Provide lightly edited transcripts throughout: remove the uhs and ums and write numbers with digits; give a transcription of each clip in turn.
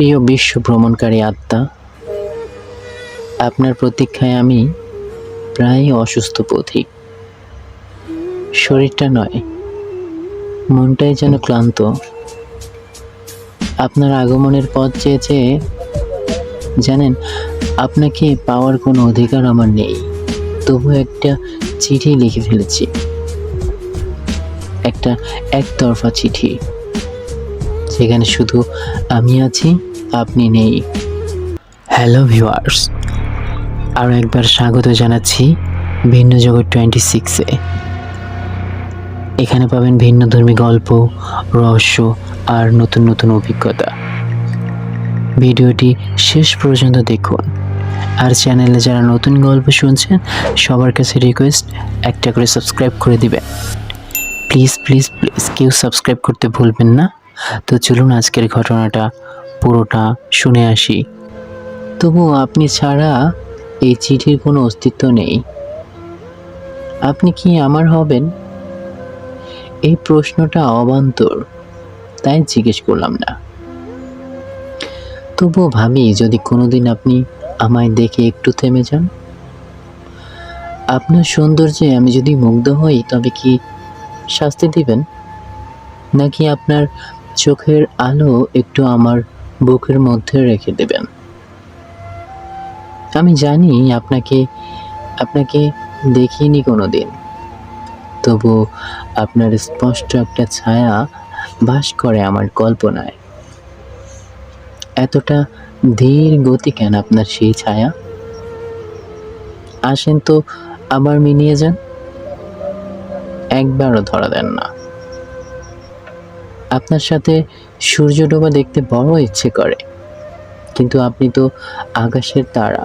প্রিয় বিশ্ব ভ্রমণকারী আত্মা, আপনার প্রতীক্ষায় আমি প্রায় অসুস্থ পথিক। শরীরটা নয়, মনটাই যেন ক্লান্ত। আপনার আগমনের পথ চেয়ে চেয়ে, জানেন, আপনাকে পাওয়ার কোনো অধিকার আমার নেই, তবু একটা চিঠি লিখে ফেলেছি। একটা একতরফা চিঠি, সেখানে শুধু আমি আছি, আপনি নেই। হ্যালো ভিউয়ার্স, আরও একবার স্বাগত জানাচ্ছি ভিন্ন জগৎ 26-এ। এখানে পাবেন ভিন্নধর্মী গল্প, রহস্য আর নতুন নতুন অভিজ্ঞতা। ভিডিওটি শেষ পর্যন্ত দেখুন। আর চ্যানেলে যারা নতুন গল্প শুনছেন, সবার কাছে রিকোয়েস্ট, একটা করে সাবস্ক্রাইব করে দিবেন। প্লিজ প্লিজ প্লিজ কেউ সাবস্ক্রাইব করতে ভুলবেন না। তো চলুন আজকের ঘটনাটা পুরোটা শুনে আসি। তবু আপনি ছাড়া এই চিঠির কোনো অস্তিত্ব নেই। আপনি কি আমার হবেন? এই প্রশ্নটা অবান্তর, তাই জিজ্ঞেস করলাম না। তবুও ভাবি, যদি কোনোদিন আপনি আমায় দেখে একটু থেমে যান, আপনার সৌন্দর্যে আমি যদি মুগ্ধ হই, তবে কি শাস্তি দিবেন? নাকি আপনার চোখের আলো একটু আমার বুকের মধ্যে রেখে দেবেন? আমি জানি আপনাকে দেখিনি কোনোদিন, তবু আপনার স্পষ্ট একটা ছায়া বাস করে আমার কল্পনায়। এতটা ধীর গতি কেন আপনার সেই ছায়া? আসেন তো আবার মিলিয়ে যান, একবারও ধরা দেন না। আপনার সাথে সূর্য ডোবা দেখতে বড় ইচ্ছে করে, কিন্তু আপনি তো আকাশের তারা,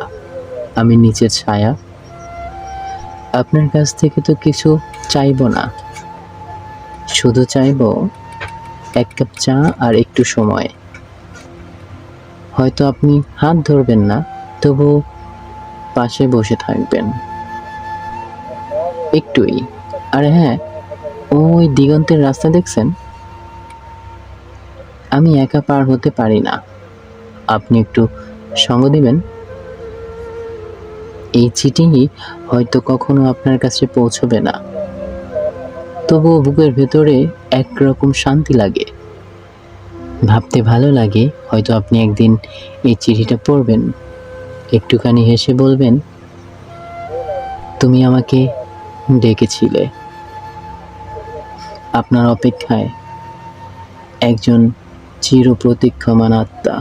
আমি নিচের ছায়া। আপনার কাছ থেকে তো কিছু চাইবো না, শুধু চাইবো এক কাপ চা আর একটু সময়। হয়তো আপনি হাত ধরবেন না, তবু পাশে বসে থাকবেন একটুই। আর হ্যাঁ, ওই দিগন্তের রাস্তা দেখছেন? আমি একা পার হতে পারি না, আপনি একটু সঙ্গ দিবেন। এই চিঠি হয়তো কখনো আপনার কাছে পৌঁছবে না, তবুও বুকের ভেতরে একরকম শান্তি লাগে। ভাবতে ভালো লাগে, হয়তো আপনি একদিন এই চিঠিটা পড়বেন, একটুখানি হেসে বলবেন, তুমি আমাকে ডেকেছিলে। আপনার অপেক্ষায় একজন চির প্রতীক্ষমান আত্মা।